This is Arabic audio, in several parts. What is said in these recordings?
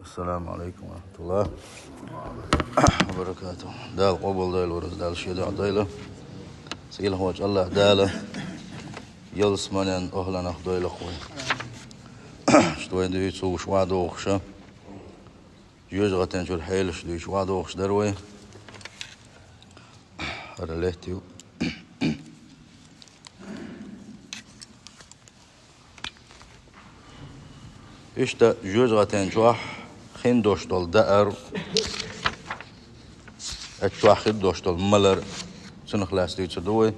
السلام عليكم ورحمة الله وبركاته. دال قبل دال ورز دال شيدع دايلة سيل هوج الله دالة يلس منن أهلا نخدايلة خوي شتوين دوي تسو شوادو خشة جوج غتين شو الحيل شدوي شوادو خش دروي هرلهتيو إشتا جوج غتين شوح خين دوشتول دأر اتشوح خين دوشتول ملر سنخ لاستيو تسدوي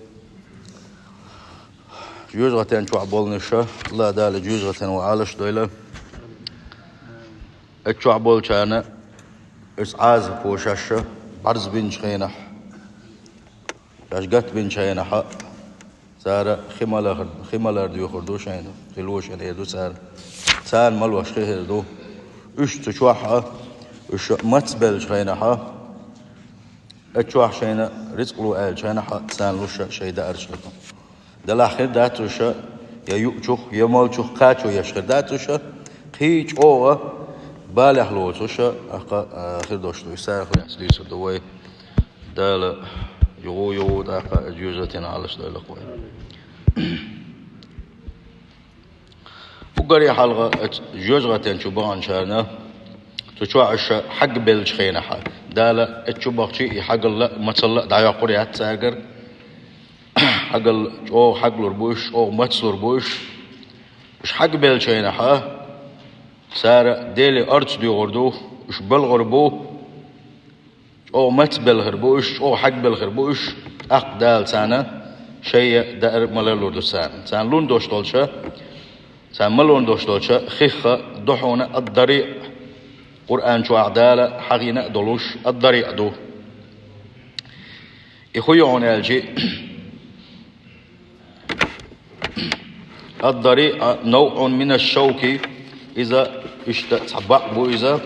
جوج غتين شوح بولنشة لا دال جوج غتين وعالش دويلة اتشوح بول كان اسعاز بوشاشة برز بين شخينح شاشقت بين شخينح سارة خمالر ديو خردو شينه خلوش يدو سار ملوش خير دو اش تشوحها اش متبل شينها اتشوح شينا رزق لو قال شينها سان لوش شي دارش ده الاخر داتوش يا يوچخ يا مالچخ قاچو يشخر داتوش قيچ او بالح لوچوش اخر دوشتو سار خلاص ديس دوي دال يو داق جوزتين علىش دال قوي وقري حلقة جوزغتين شبان شارنا تشوعش حق بالشخينة حق دالا اتشبق شيء حق الله متصل دعيا قريات ساقر حق او حق لربوش او متصل لربوش مش حق بالشخينة حق سار ديلي ارتس دي غردو مش بالغربو او مت بالغربوش او حق بالغربوش اق دال سانا شيء دار ملالو سان لون دوشتولشا سان ملون دوشتولشا خيخة دحونا الضريع قرآن شو عدالة حقينا دلوش الضريع دو إخويون الجي الضريع نوع من الشوك إذا اشتبع بو إذا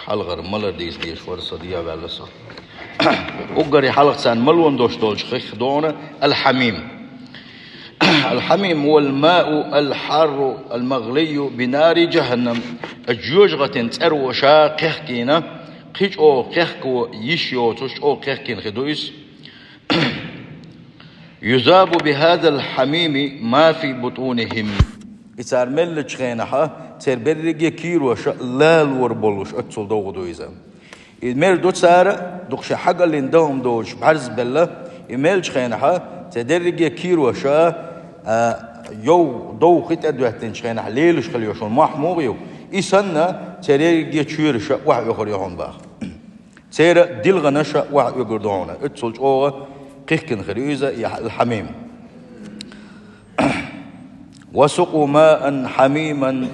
حلغر ملر ديش فرصة ديا بالسا أقري حلق سان ملون دوشتولش خيخ دونا الحميم الحميم هو الماء الحار المغلي بنار جهنم الجوجغة تسرو شا قيحكينا قيش او قيحكو يشيو توش او قيحكين خدويس يذاب بهذا الحميم ما في بطونهم إسار ملج خينها تسر برقيا كيرو شا لال وربولوش اتسول دوغ دويزا إمير دو تسار دوغش حقا لندهم دوش بحرز بالله إميلج خينها تدرقيا كيرو شا يو دو خيت أدوهتين شخينح ليلش خليوشون محموغيو إسانا ترير يتشير واحد يخريهون باخ تيرا دلغنا واحد يقردونا اتسولج اوغا قيحكن خريوزا الحميم وسقوا ماء حميما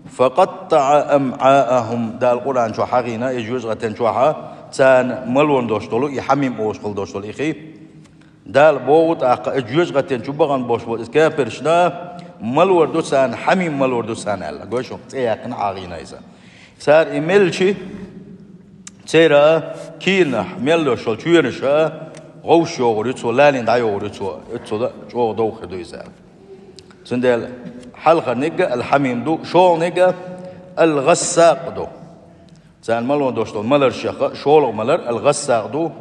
فقطع أمعاءهم دا القرآن شو حقينا يجوز غتين شوحا تان ملون دوشتولو يحميم اوشخل دوشتولو إخي دال بوت اجوز غتين شبغان بوش بوت اسكا برشنا ملور دوسان حميم ملور دوسان الله غوشو تياقن عاغينا اذا صار ايميلشي تيرا كينا ميلو شول تشيرشا غوشو غريتو لالين دايو غريتو اتسو جو دو خدو اذا سندل حلقه نيجا الحميم دو شو نيجا الغساق دو سان ملون دوشتو ملر شيخ شول ملر الغساق دو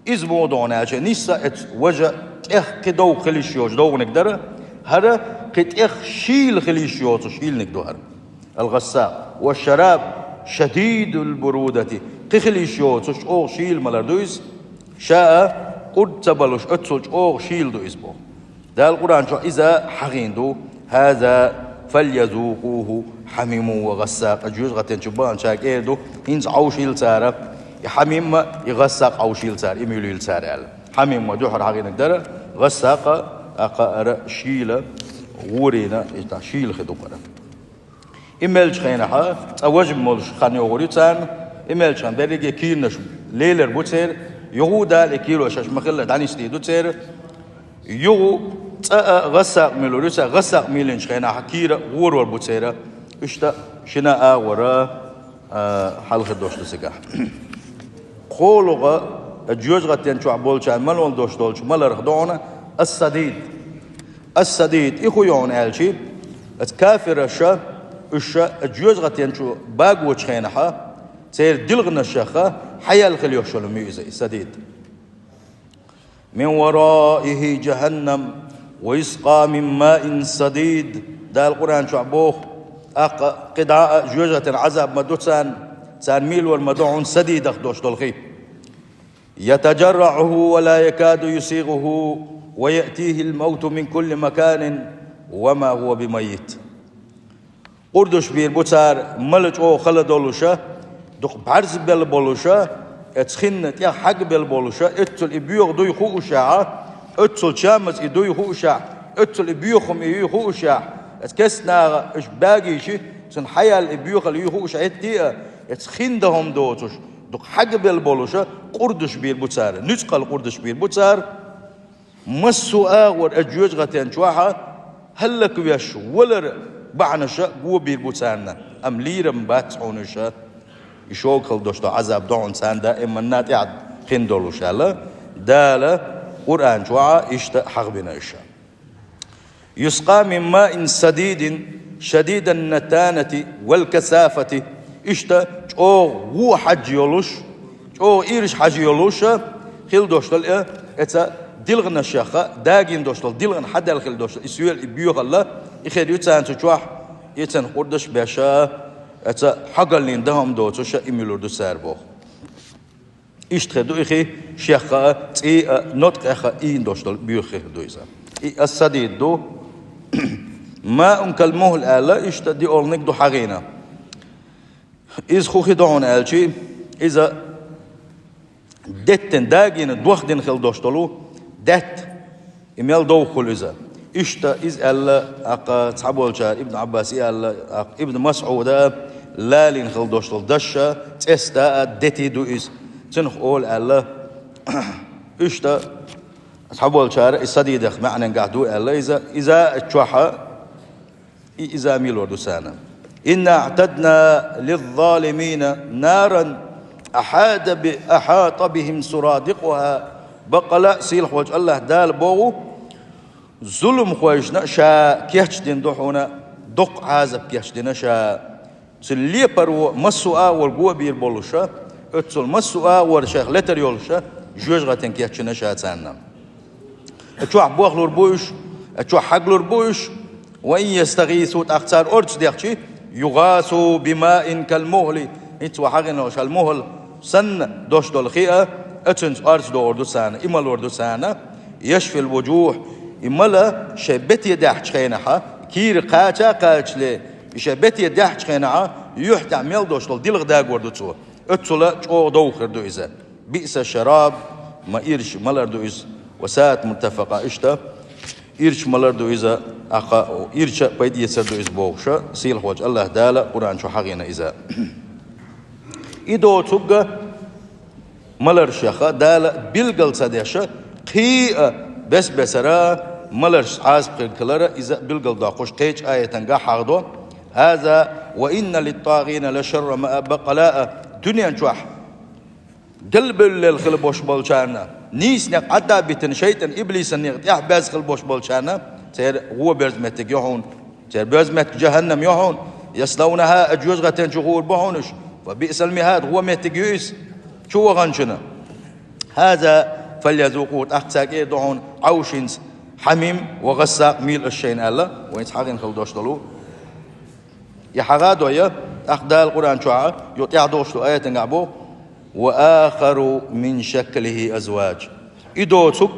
إزمو دوناجة نيسا ات وجه إخ كدو خليشيوش دو نقدر هذا قد إخ شيل خليشيوش شيل نقدو هذا الغساق والشراب شديد البرودة قخليشيوش أو شيل ملردويز شاء قد تبلوش أتسوش أو شيل دو إزبو ده القرآن شو إذا حقين دو هذا فليذوقوه حميم وغساق الجوز غتين شبان شاك إيردو هنز عوشيل سارة حميم يغسق أو شيل سار يميلو يلسار حميم ودوحر حقي نقدر غسق أقار شيل غورينا إذا شيل خدوقنا إميل خينا ها أوجب مولش خاني غوري تان إميل خان بريجي كيرنش ليلر بوتير يهودا لكيلو شاش مخلة داني ستيدو تير يو غسق ميلوريسا غسق ميلنش خينا حكيرة غور والبوتيرة إشتا شنا ورا حلقة دوش تسقى قولغا الجوز غتين شو عبولشان ملون دوش دولش ملر خدونا السديد إخو يون ألشي الكافر الشا إشة جوز غتين شو باقو تشينها تير دلغنا الشخة حيال خليوش شلو ميزة سديد من ورائه جهنم ويسقى من ماء سديد ده القرآن شو عبوه قدعاء جوجة عذاب مدوتان تان ميل والمدعون سديد أخدوش دلخي يتجرعه ولا يكاد يسيغه ويأتيه الموت من كل مكان وما هو بميت قردش بير بوتار ملج او خلدولوشا دوق بارز بل بولوشا اتخن تيا حق بل بولوشا اتل ابيوغ دوي خو اشاعه اتل شامز دوي خو اشاع اتل ابيوخم يي خو اشاع اتكسنا اش باقي شي سن حيال ابيوخ اللي خو اشاع تي اتخن دهم دوتش دوق حق بل بولوشا قردش بير بوتار نتقل قردش بير بوتار مسوا ور اجوج غتن شواحه هلك ويش ولر بعنشا قوة بيربوتانا أم ليرم باتعونشا يشوكل دوشتو عذاب دعون سان دائما ناتعد خندولو شالا دالا قرآن جوعا إشتا حغبنا إشا يسقى من ماء سديد شديد النتانة والكثافة إشتا جو هو حج يولوش جو إيرش حج يولوشا خيل دوشتل إتا دلغنا الشيخة داقين دوشتل دلغن حدا الخيل دوشتل إسويل إبيوغ الله إخير يتان تجوح يتان قردش باشا أتا حقلين دهم دوتوشا إميلور دو ساربوخ إشتخدو إخي شيخة تي نطق إخا إين دوشتل بيوخي دويزا السديد دو ما كالمهل آلا إشتدي أولنك دو حغينا إذ خوخي دعون آلشي إذا دتن داقين دوخدين خل دوشتلو دت إميال دوخل إذا إشتا إز ألا أقا تصحبوا الجار ابن عباس ألا ابن مسعود لالين خل دوشتل دشا تستا دتي دو إز تنخ أول ألا إشتا تصحبوا الجار الصديدخ معنى قاعدو ألا إذا تشوحا إذا ميل وردو سانا إنا اعتدنا للظالمين نارا أحاط بهم سرادقها بقلا سيلح وجه الله دال بوغو ظلم خويشنا شا كيحشدين دوحونا دق عازب كيحشدين شا تلي برو مسوا والقوة بير بولوشا اتسل مسوا ورشاخ لتر يولشا جوج غتن كيحشدين شا تانا اتشوح بوغ لوربوش اتشوح حق لوربوش وإن يستغيثوا تختار أرج ديخشي يغاثوا بماء كالمهل اتوا حقنا وش المهل سن دوش دول خيئة اتنس أرج دو أردو سانا إما الوردو سانا يشفي الوجوه إما لا شبت يدحش خينها كير قاچا قاچ لي شبت يدحش خينها يحت عميل دوش دول دلغ داق وردو تسوا اتسلا چو دو خردو إذا بئس الشراب ما إيرش ملردو إذا وسات متفقة إشتا إيرش ملردو إذا أقا إيرش بيد يسردو إذا بوغشا سيل وجه الله دالا قرآن شو حقينا إذا إدو تبقى ملر شخا دالا بلغل سديشا قيئة بس بسرا ملر عاز بخلكلرا إذا بلغل داقوش قيج آية تنقى حقدو هذا وإن للطاغين لشر مآب قلاء دنيا نشوح قلب الخلبوش بولشانا نيس نق عدا بيتن شيطان إبليس نق يحباز خلبوش بولشانا تير هو بيرزمتك يحون تير بيرزمتك جهنم يحون يصلونها أجوز غتين شغور بحونش وبئس المهاد هو متك يؤس شو غنشنا هذا فليذوقوا أحتاج يدعون عوشنس حميم وغساق ميل الشين الله ويتحقن خلدوش دلو يحغادوا يا أخدا القرآن شوعة يطيع دوشتو آية نعبو وآخر من شكله أزواج إدو تك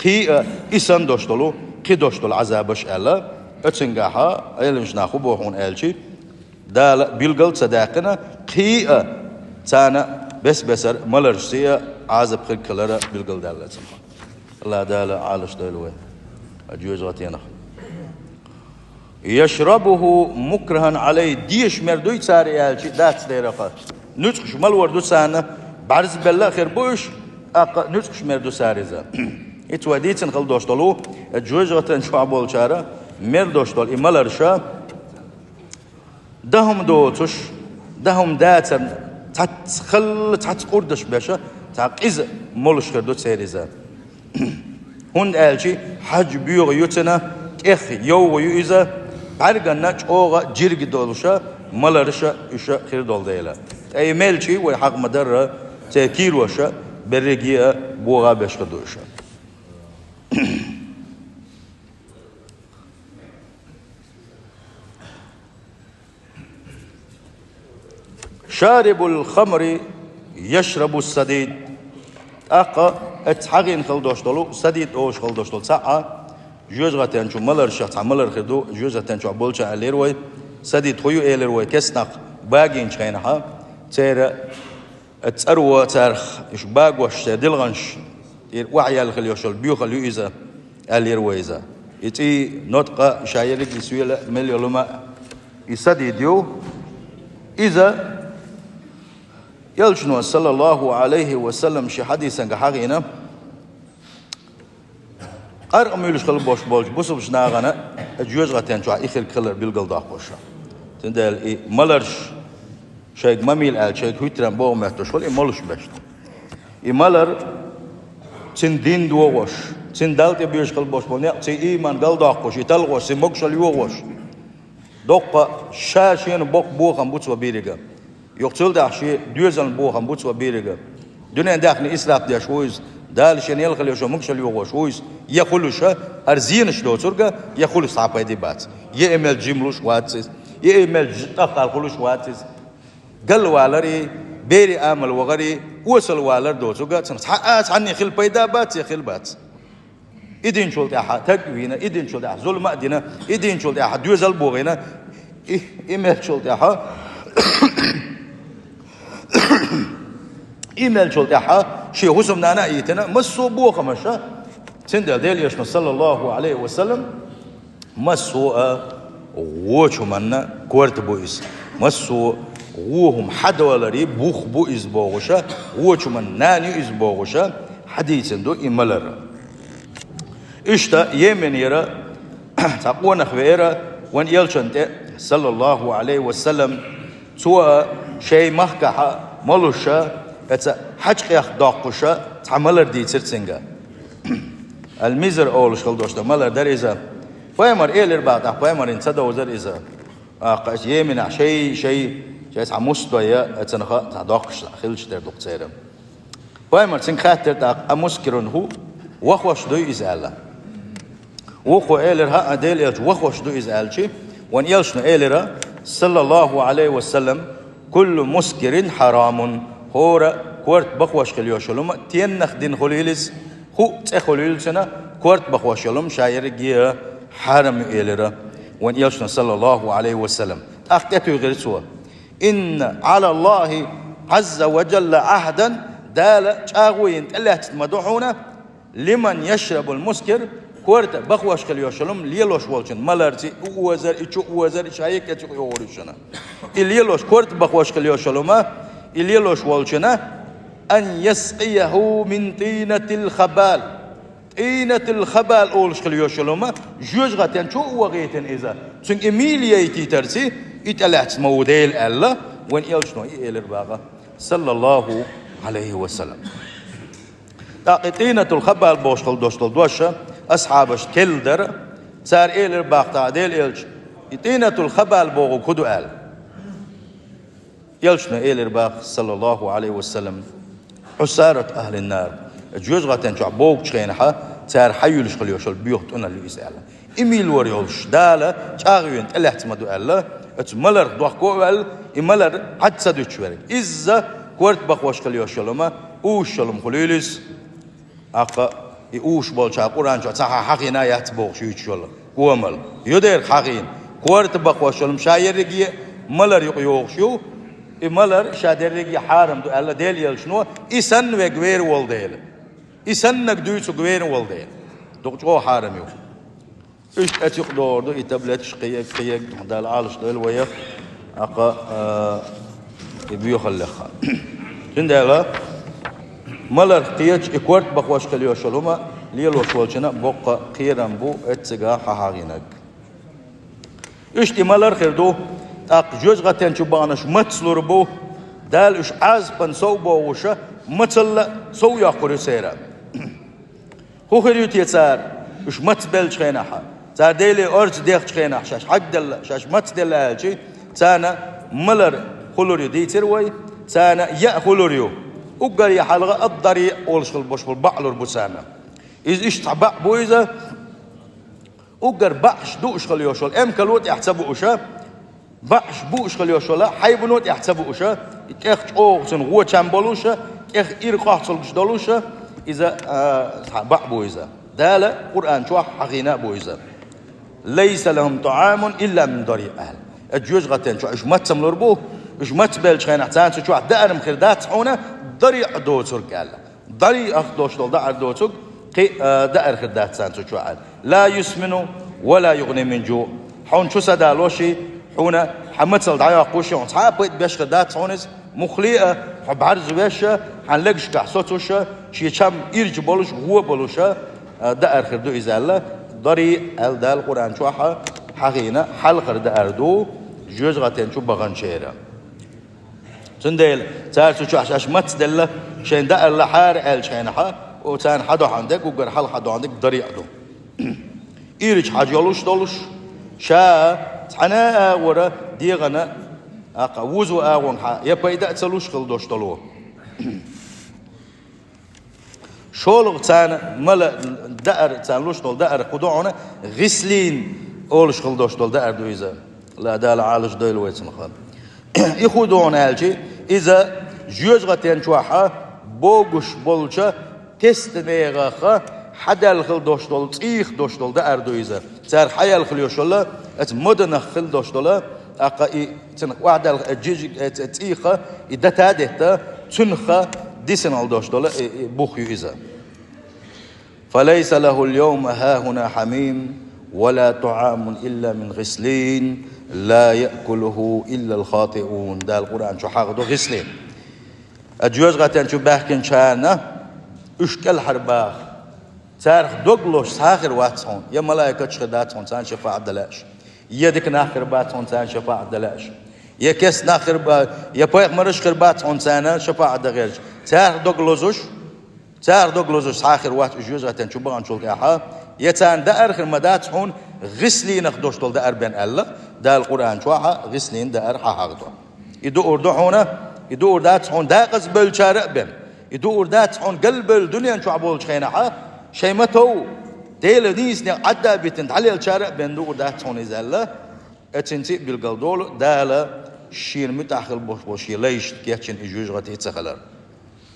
قي إسان دوشتلو قي دوشتل عذابش الله اتنقاها أيلنش ناخو بوحون آلشي دال بيلقل صداقنا قي تانا بسر ملرشية عذاب خلكلرا بيلقل دالة الله دال عالش دالوه أجوز غتينا يشربه مكرها عليه ديش مردوي تاري آلشي دات ديرقا نتخش مال وردو سانا بعرز بالله خير بوش نتخش مردو ساريزا اتواديتن خل دوشتلو الجوج غتن شو بول شارا مردوشتل إمالرشا دهم دوتش دهم داتن تتخل تتقردش باشا تعقيز مولش خردو ساريزا هون آلشي حج بيوغ يوتنا إخ يو يوزا عرقنا أوغا جرق دولشا ملرشا إشا خير دول ديلا أي ملشي وحق مدرة تأكير وشا برقية بوغا بشخدوشا شارب الخمر يشرب السديد أقا اتحقين خلدوشتلو سديد أوش خلدوشتل ساعة جوزغا تنشو ملر شخص ملر خدو جوزغا تنشو بولشا أليروي سديد خويو أليروي كسنق باقين شخينها تيرا تسروا تارخ إش باقوش دلغنش وعي الخليوشل بيوخل يؤذى أليرويزا يتي نطقة شايرك يسويل مليولما يسديديو إذا يلشنو صلى الله عليه وسلم شي حديثا كحقينا قرق ميلوش خل بوش بولش بوسو بشناغانا جوز غتين شو إخر كلر بيلقل داقوشا تندل ملرش شيك مميل آل شيك هيتران بوغ مهتوش خل ملوش بشت ملر تن دين دوغوش تن دالت بيوش خل بوش بولنيا تن إيمان قل داقوش يتلغوش تن مقشل يوغوش دوقا شاشين بوق بوغم بوتسوا بيريغا يقتل ده شيء دوزن بوهم بوتس وبيرجع دنيا داخل إسراف ده شويز دال شن يلخل يشوف مكشل يوغو شويز يخلوش أرزينش دو ترجع يخلو صعب هذي بات يأمل جملوش واتس يأمل تقال خلوش واتس قال والري بيري أمل وغري وصل والر دو ترجع تنحقق عني خل بيدا بات يخل بات إدين شول ده تكوينا إدين شول ده ظلم أدينا إدين شول ده دوزل بوغينا إمل شول ده إيميل شو تاعها شيء حسم نانا إيتنا مسوا بوخ مشى تندل ديل يشمس صلى الله عليه وسلم مسوا وشو منا كورت بويس مسوا وهم حد ولا ري بوخ بويس بوغشة وشو من ناني إز بوغشة حديث دو إيميلر إشتا يمن يرى تقونا خبيرة وان يلشنت صلى الله عليه وسلم سوى شيء محكة ملوشة حجق داقوشة تعملر دي ترتسنجا الميزر أولش خلدوشتا ملر در إذا فايمر إيلر بعد فايمر إنسدا وزر إذا قاش يمنع شيء تعمستويا أتنخا تعداقش خلش در دكتيرم فايمر تنخاتر تاق أمسكرن هو وخوش دو إزالة وخو إيلر ها أديل إلج وخوش دو إزالشي وان يلشنا إيلر صلى الله عليه وسلم كل مسكر حرام هورا كورت بخوش خليوشلوم تينخ دين خليلس هو تخليلسنا كورت بخوشلوم شاير جيه حرم إلرا وان يلشنا صلى الله عليه وسلم أختتو غير سوا إن على الله عز وجل عهدا دال شاغوين الله تتمدحونا لمن يشرب المسكر كورت بخوش خليوشلوم ليلوش والشن ملارتي وزر إيشو وزر شايك يتشو يورشنا إليلوش كورت بخوش خليوشلوما إليلوش والشنا أن يسقيه من طينة الخبال طينة الخبال أولش خليوشلوما جوج غاتين شو وغيتن إذا سن إميليا يتيترسي إتلعت موديل الله وين يلشنو إيلر باغا صلى الله عليه وسلم طينة الخبال بوش خلدوشتل دوشة أصحابش كلدر صار إيلر باغتا ديل إلش طينة الخبال بوغو كدو آل يلشنا إيلر باغ صلى الله عليه وسلم حسارة أهل النار جوز غاتين شو عبوك شخينها صار حيولش خليوشل بيوت أنا اللي يسأله إميل وريولش دالة شاغيون اللي احتمدوا الله اتملر دوخكو ال إملر حد سدوش ورق إذا كورت بخوش خليوشلما أوشلم خليلس أقا يوش بالشا قرآن شو صح حقينا يتبوغ شو يشلم قومل يدير حقين كورت بخوشلم شاير رجي ملر يقيوغ شو إملر شادر رجي حارم دو الله ديل يلشنو إسن وغير والديل إسن نقدوش وغير والديل دوغو حارم يو إيش أتيق دور دو إتبلتش قيق دال عالش دل ويا أقا يبيو خلخا جندلا ملر قيج إكورت بخواش كليو شلوما ليلو شوالشنا بقى قيران بو اتسقا حاغينك إيش ملر خيردو أق جوز غتين شبانش متسلور بو دال إيش عازبن سو بو وشا متسل سو يقري سيرا هو خيريو تيسار إيش متبلش خيناها ديلي أرج ديخ خينا شاش حق دل شاش مت دل ألشي تانا ملر خلوريو دي تروي تانا يا خلوريو وقال يا حلقة الضريع أولشل بوش بالبعلر بوسانا إذا إشتبع بويزة وقال بعش دوش خليوشل أم كلوت يحسبوا أشا بعش بوش خليوشلا حيبنوت يحسبوا أشا إخ أو سنغو تشامبلوشا إخ إيرقاح صلش دلوشا إذا بع بويزة دالة قرآن شو حقينا بويزة ليس لهم طعام إلا من ضريع أهل الجوج غتين شو إيش مت سملربوه إيش مت بيلش خينا حتان شو دائر مخردات حونا ضريع دوتر قال ضريع أخ دوش دول دائر دوتر قي دائر خردات سان شو عال لا يسمن ولا يغني من جوع حون شو سدالوشي حونا حمتل دعيا قوشي عن صعب بيت بيش خردات حونس مخليئة حب عرض بيشة حنلقش كحصوتوشة شي كم إرج بولش هو بولوشة دائر خردو إزالة ضريع الدال القرآن شو حقينا حلقر دائردو جوز غتين شو بغن شيرا سنديل تعرف شو عش مت دلة شين دائر لحار ال شين حا وتان حدو عندك وقر حل حدو عندك ضريع دو إيرج حاجولوش دولش شا تحنا ورا ديغنا أقوزو أون حا يبقى تسلوش خلدوش دلو شولغ تان ملا دائر تسلوش دول دائر قدوعنا غسلين أولش خلدوش دول دائر دويزا لا دال عالش دول ويتن خال يخودون هالشي إذا جوز غتين شوحة بوغش بولشة تستنيغا حدا الخل دوش دول تيخ دوش دول دائر دويزا تار حيا الخل يوشولا مدن خل دوش دولا أقا تن واحد الجيج تيخا إذا تادهتا تنخا ديسن دوش دولا بوخ يوزا فليس له اليوم هاهنا حميم ولا طعام إلا من غسلين لا يأكله إلا الخاطئون ده القرآن شو حاقدو غسلين الجوز غاتين شو باحكين شانا اشكال حرباخ تارخ دوغلوش ساخر واتسون يا ملايكة شخداتون تان شفاعة دلاش يدك ناخر باتون تان شفاعة دلاش يا كس ناخر يا بايق مرش خرباتون تان شفاعة دغيرش تارخ دوغلوزوش ساخر وات الجوز غاتين شو بغان شو الكاحا يتان دائر خرمدات هون غسلين اخدوش دول دائر بين الله دا القرآن شوحا غسلين دائر حاقدو يدو أردو هنا يدو أردات هون داقز بل شارع بين يدو أردات هون قلب الدنيا شو عبول شخينها شيمتو ديل نيسني عدا بيتن علي الشارع بين دو أردات هون إزالة اتنتي بالقلدول دالا شير متاخل بوش ليش كيتشن إجوج غتي تخلر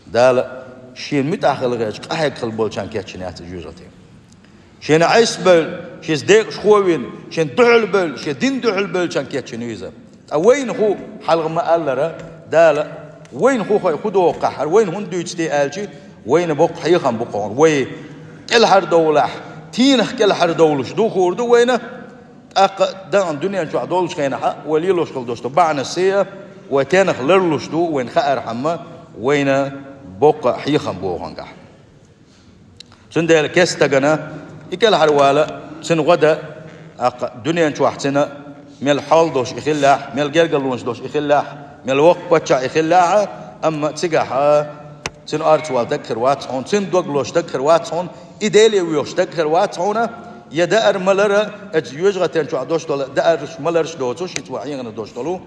دالا شير متاخل غيش قاهك خلبول شان كيتشن إجوج غتي شين عيس بل شيس ديق شخوين شين دعل بل شين دين دعل بل شان كيتشن يزا وين هو حلق ما قال دالا وين هو خدو قحر وين هون دوتي آلشي وين بوق حيخم بقون وين كل حر دولح تينخ كل حر دولش دو خوردو وينه أق دان الدنيا شو عدولش خينا حق وليلوش خلدوش بعنا السيا وتانخ لرلوش دو وين خائر حما وين بوق حيخم بوقون قح سندال كستجنا يكل حروالا سن غدا أق الدنيا شو حسنا مل حال دوش إخلاح مل جرجلونش دوش إخلاح مل وقت بتشع إخلاح أما تجاها سن أرتوال تذكر واتهون سن دوغلوش تذكر واتهون إدلي ويوش تذكر واتهونه يدار ملرا أجيوج غتين شو عدوش دول دارش ملرش دوتوش يتوعين دوش دولو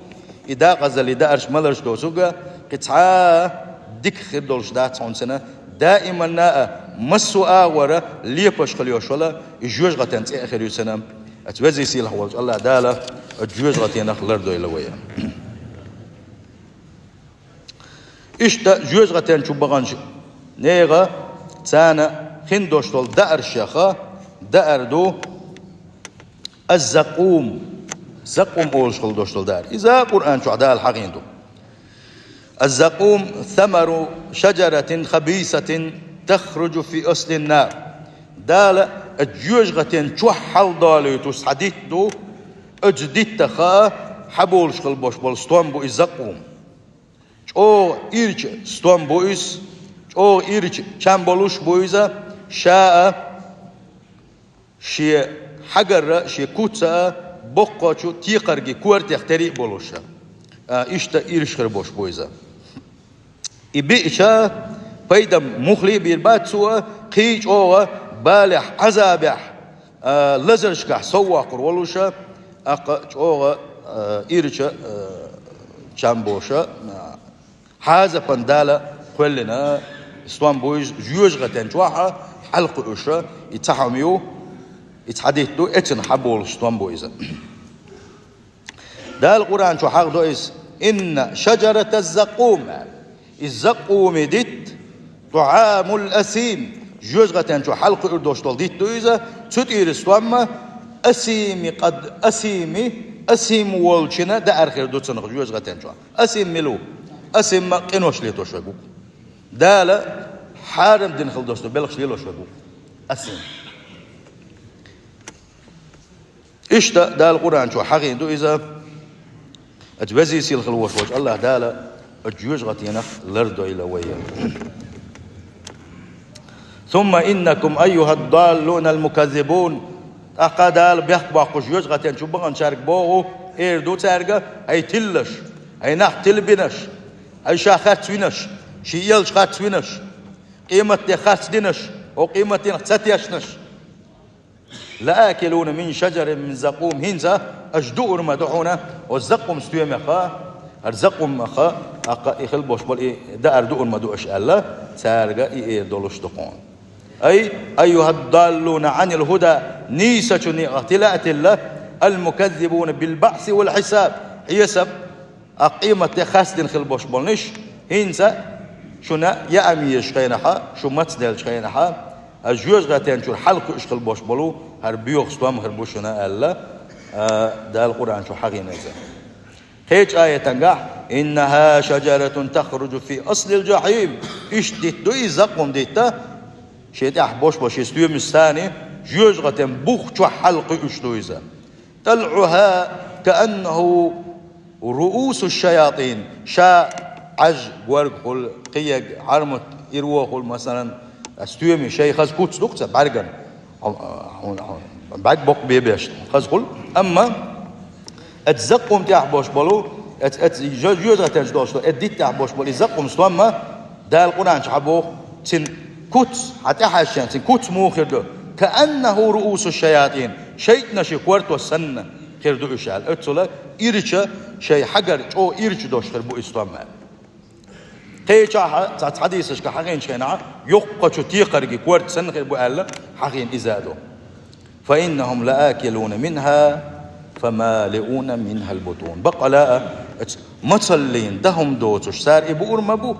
إذا غزل دارش ملرش دوتوجا قطعة ديك خير دولش داتهون سنة دائما نا مسوا ورا ليبش خليوش ولا يجوج غتين آخر سنة أتوزي سيل حوالج الله دالا الجوج غتين خلر دو إلويا إشتا جوج غتين شو بغانش نيغا تانا خندوش دول دار شيخا دار دو الزقوم زقوم أولش خلدوش دول دار إذا قرآن شو عدال حقين دو الزقوم ثمر شجرة خبيثة تخرج في أصل النار دال الجوج غتين شوحل دالي تسحديت دو أجديت تخا حبولش خلبوش بول ستوان بو الزقوم او إيرج ستوان بويس او إيرج كان بولوش بويزا شاء شي حجر شي كوتسا بقى تيقرجي كورت يختري بولوشا إشتا إيرش خربوش بويزا إبيشا بيدا مخلي بيربات سوا قيج أو بالح عزابح لزرشكح سواقر ولوشا أقا إيرشا جامبوشا حازة بندالة كلنا استوان بويز جوجغتين جواها حلق أشا يتحميو يتحديثو اتن حبول استوان بويزا ده القرآن شو حق دويس إن شجرة الزقوم ديت طعام الأسيم جوجغتين شو حلق أردوشتول ديت دويزا تدير استوان أسيمي قد أسيم والشنا ده آخر دو تنخ جوجغتين شو أسيم ملو أسيم قنوش ليتو شوكو ده لا حارم دين خل دوستو بلغش ليلو شوكو أسيم إيش ده القرآن شو حقين دو إذا أتبزي سيل خلوش وجه الله ده لا الجوجغتين لردو إلى ويا ثم إنكم أيها الضالون المكذبون أقدال بيحبا قشيوش غتين شو بغن شارك بوغو إيردو تارغا أي تلش أي نح تلبنش أي شاخات سوينش شيالش خات سوينش قيمة خات دينش وقيمة نختاتيشنش لآكلون من شجر من زقوم هنزا أجدور مدعونا والزقوم ستويم أخا الزقوم أخا أقا إخل بوش بل دا أردور مدعوش ألا تارغا إيردولش دقون أي أيها الضالون عن الهدى نيسة نغتلاء الله المكذبون بالبعث والحساب يسب أقيمة خاص خلبوش بلنش هنسا شنا يأميش خينها شو متدل خينها الجوز غاتين شو الحلق إش خلبوش بلو هربيوخ سوام هربوشنا الله ده القرآن شو حقين إذا هيج آية تنقح إنها شجرة تخرج في أصل الجحيم إش ديتو إزاقهم ديتا شيء أحبوش بشيء ستيوم الثاني جوز غتن بوخ شو حلق إشتويزا طلعها كأنه رؤوس الشياطين شا عج ورقل قيق عرمت إروخل مثلا ستيوم شيء خز كوتس دكتور بعرقن بعد بق بيبيش خز قل أما أتزقهم تأحبوش بلو جوز غتن جدوش أديت تأحبوش بلو إزقهم سلما ده القرآن شحبوه تن كوتس حتى حاشين تن كوتس مو خيردو كأنه رؤوس الشياطين شيء نشي كورت والسنة خيردو إشال أتسولا إيرشا شيء حجر أو إيرش دوش خربو إسلام قيشة حديثش كحقين شينا يقى شو تيقرقي كورت سنة خربو ألا حقين إزادو فإنهم لآكلون منها فمالئون منها البطون بقى لا متصلين دهم دوتش سار إبور مبو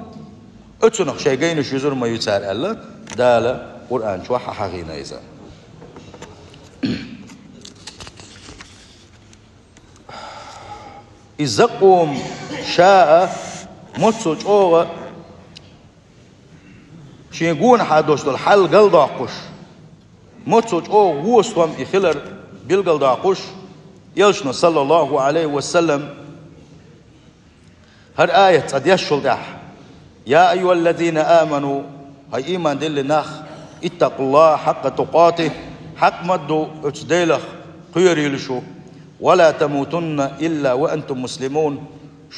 أتسنخ شيئين شيزور ما يتسار ألا دالا قرآن شو حقين إذا إذا قوم شاء متصج أوغا شيقون حادوش دول حل قلداقش متصج أوغ وستوام إخلر بالقلداقش يلشنا صلى الله عليه وسلم هر آية قد يشل دح يا أيها الذين آمنوا هاي إيمان دل ناخ اتقوا الله حق تقاته حق مدو اتديلخ قيريلشو ولا تموتن إلا وأنتم مسلمون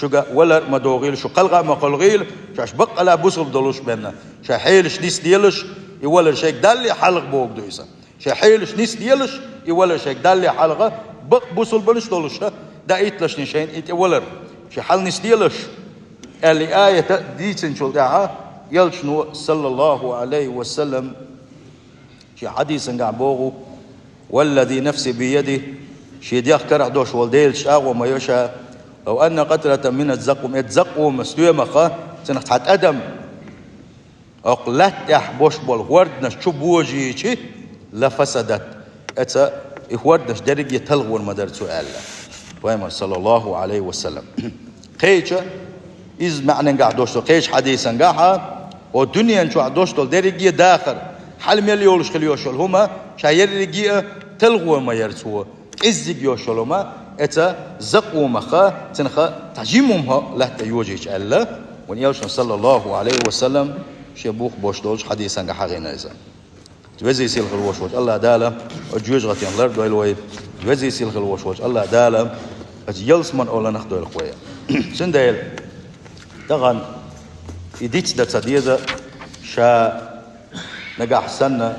شجع ولا مدوغيل شو قلقة ما قلقيل شاش بق لا بوصل دلوش بيننا شحيلش نيس ديلش يولا شيك دالي حلق بوق دويسا شحيلش نيس ديلش يولا شيك دالي حلقة بق بوصل بلش دلوش دا إتلش نشين إت يولا شحال نيس ديلش اللي آية ديتن شو دعها يلشنو صلى الله عليه وسلم شي حديث قعبوغو والذي نفسي بيده شي ديخ كرح دوش والديل شاغ وما يشاء لو أن قطرة من الزقوم مستويمخة سنخت حت أدم أقلت يحبوش بالوردنش شبوجيشي لفسدت أتا إخوردنش درج يتلغو المدار سؤال ويما صلى الله عليه وسلم قيشة إذ معنى قعدوش قيش حديثا قاحة والدنيا شو عدوش درج داخل حال مليولش خليوشل هما شاير رجية تلغو ما يرسوه إزيج يوشلوما إتا زقوا مخا تنخا تجيمهم له تيوجيش ألا ونيوشن صلى الله عليه وسلم شبوخ بوش دولش حديثا كحاغينا إذا توزي سيل خلوش الله دالا أجوج غتين لرد ويلوي توزي سيل خلوش الله دالا أجيلس من أولا نخدو الخويا سنديل تغن إديتس دا تصديزة شا نقاح سنة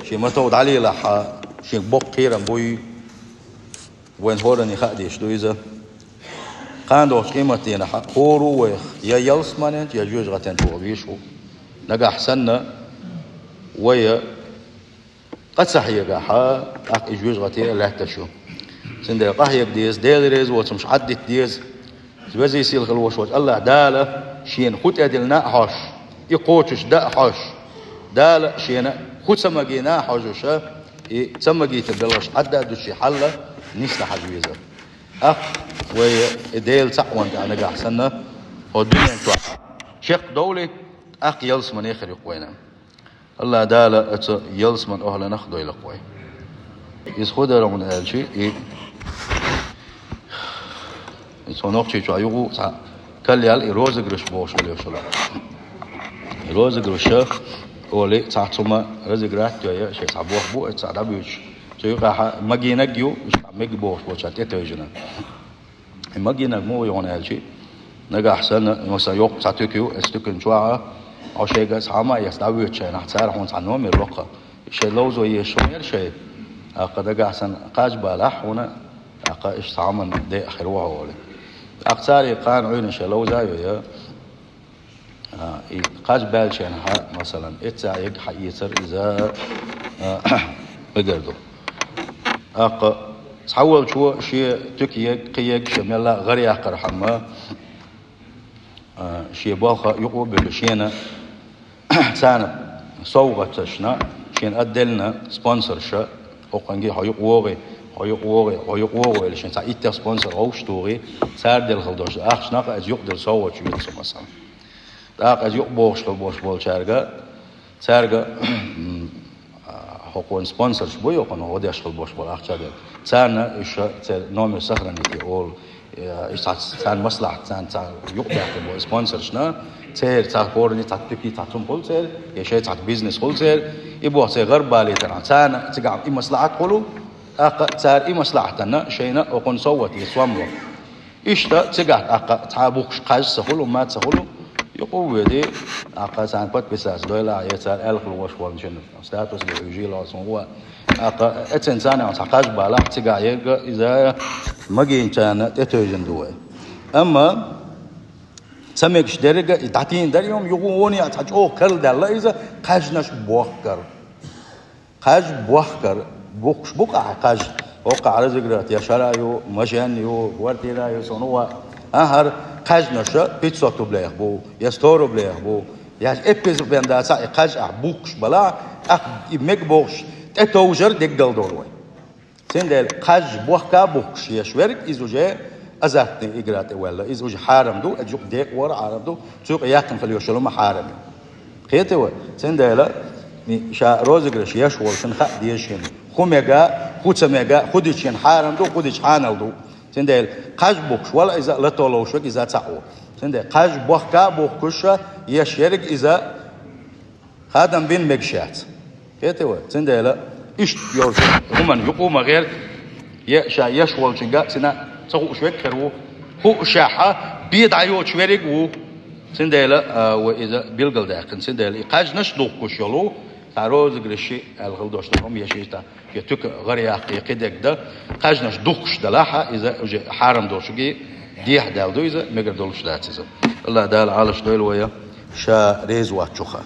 شي متود عليه لحا شيء بق كيرم بوي وين هورني خاديش دو إذا كان دوش قيمتين هورو ويخ يا يلسمانين يا جوج غتين تو بيشو نجا حسنا ويا قد صحيح جاها أك جوج غتين لا تشو سند قهيك ديز ديلريز وتمش عدت ديز زوزي يصير خلوش وش الله دالة شين خد أدلنا حش يقوتش دا حش دالة شين خد سمجينا حجوشة سمجيت بلش عدة دوشي حلة نيسنا حجويزة ويا ديل تعوان أنا جا حسنا والدنيا توع شق دولة يلس من آخر يقوينا الله دالة يلس من أهل نخدو إلى قوي يسخد رمون هذا الشيء يسونوقشي شو أيوه كل يال يروز قرش بوش ولا شو لا يروز قرش ولا تعطوما روز قرات جاي شيء تعبوه بو تعبيش شو يقع مجينا جيو مش مج بوش بوش تيجينا مجينا مو يون هذا الشيء نجا أحسن مثلا يوق تعطيكيو استكن شوعة أو شيء قاس عما يستعوي شيء نحتاج هون عنهم يروقه شيء لوزو يشمير شيء قد نجا أحسن قاج بالح هنا إيش تعمل ده آخروها ولا أقصاري قان عين شيء لوزا يا قاج بالشين مثلا إتساعد حيصير إذا بقدر تحول شو شيء تكيك قيك شملا غري آخر حما شيء باخ يقوى بالشينا سنة صوغة تشنا شين أدلنا سبونسر شا وقنجي هيقوى اللي شين ساعات سبونسر أوش توغي سار دل خلدوش أخش ناقة أز يقدر صوت شو يتصل مثلا داق أز يقبوش بول شارجا سارجا هو سبونسر شو يقولون هو ده أشغل بول أخش هذا سارنا إيش نوم السخرة نيجي أول إيش سان مصلحة سان يقدر يبغى سبونسر شنا سير كورني تكي تعطون كل سير يشيء تعط بيزنس كل سير يبغى سير غربالي ترى سان تقع مصلحة كله سار مصلحتنا شينا وقن صوت يسوامو إيش تقع تعبوش قاج سهول وما سهول يقوي دي سان بات بساس دولا يسار ألف الوش وانشن ستاتوس بيجي لازم هو إنسان عن سقاج بالا تقع يرجع إذا ما جين كان تتوجن دوه أما سميكش درجة تعطين دريهم يقولوني أتحجوا كل ده لا إذا قاجناش بوخكر بوكش بقع قاج وقع على ذكرات يا شرايو مجانيو ورتيرايو صنوع أهر قاجناش بيتسو تبليه بو يستورو بليه بو يا إبز بيندا سا قاج بوكش بلا يمك بوكش تتوجر دقل دولوي سندل قاج بوخكا بوكش يشورك إزوجه أزاتني إجرات ولا إزوج حارم دو أجوك ديك ورا عرب دو سوق ياكم في اليوشلوم حارم خيتوا سندل شا روزقرش يشول سنخ ديشين خميجا خوتسميجا خديشين حارم دو خديش حانل دو سندل قاج بوكش ولا إذا لا تولوش إذا تعو سندل قاج بوخكا بوكش يشيرك إذا خادم بين مكشات خيتوا سندل إيش يورش هم يقوم غير يشول شنجا سنا سوق شوية كرو هو شاحة بيد عيوت شوية و سندلا وإذا بيلقل داخل سندلا قاج نشدوق كشلو تعرض قرشي الغلدوش تهم يشيتا يتوك غرياقي قدك ده قاج نشدوقش دلاحة إذا حارم دوشجي ديح دال دو إذا مقدر دولش داتيزه الله دال على شدول ويا شا ريز واتشوخه